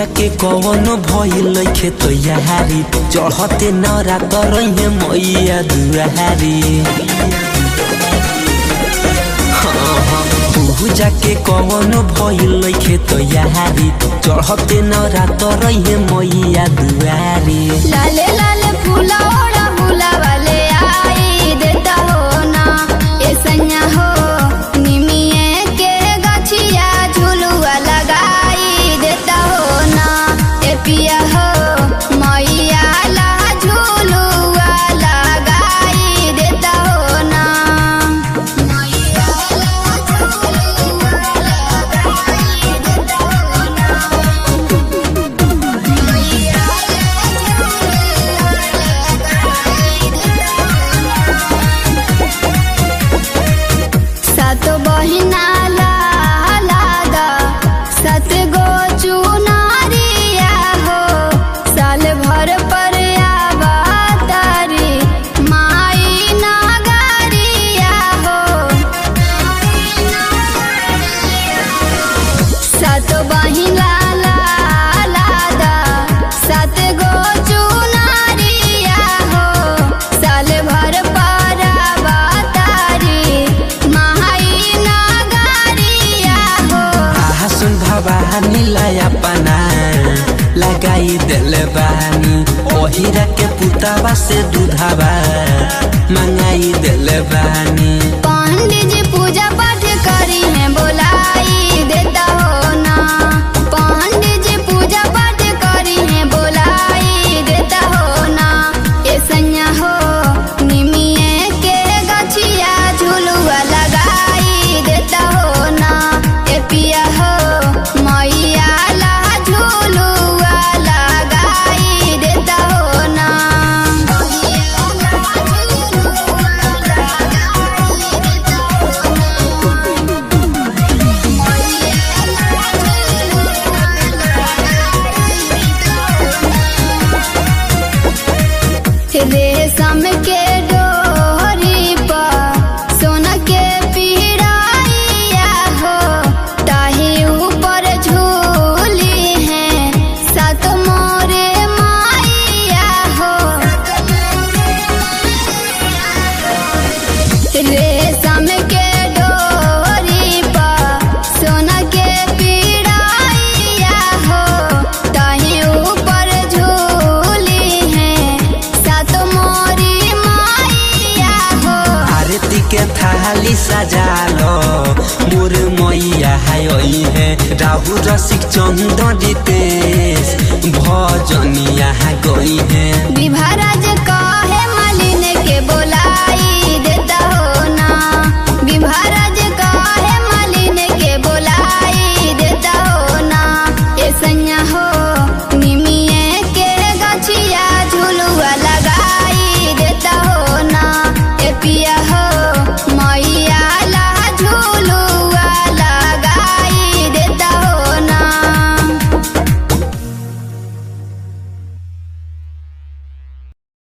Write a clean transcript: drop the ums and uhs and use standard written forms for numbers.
जाके कौन भइल खेत यारी चढ़ते नरा तरहे मैया दुआरी। जाके कौन भइल खेत यारी चढ़ते नरा तरहे मैया दुआरी। लाले लाले फूला ओड़ा फूला वाले आई देता हो ना ए सैया हो निमिये के गछिया झुलुआ लगाई देता हो ना ए पिया हो मैया ला झुलुआ लगाई देता हो ना। मैया ला झुलुआ लगाई देता हो ना। मैया सात बहिना लादा सात गो चुनारिया हो साल भर पर आवातारी माई नगरिया हो। सात बहिना लादा सात गो चुनारिया हो साल भर पर आवातारी माई नगरिया हो। आहा सुन भवानी लाया पना लगाई दिल बानी ओहिरा के पुतावा से दूधावा मंगाई दिल बानी। पंडित जी पूजा पाठ करी है बोलाई देता हो ना। पंडित जी पूजा पाठ करी है बोलाई देता हो ना ए सैया हो निमिये के गछिया झुलुआ लगाई देता हो ना ए पिया हो मैया ला झुलुआ लगाई देता हो ना। मैया ला झुलुआ लगाई देता हो ना। रेशम के डोरी पर सोना के पिड़ाइया हो ताही ऊपर झूली है सात मोरे माइया हो। रेशम के डोरी पर सोना के पिड़ाइया हो ताही ऊपर झूली है सात मोरी माइया हो। आरती के थाली सजा लो मोर मैया है राहु रसिक चंदन रितेश भजनिया गई है। विभा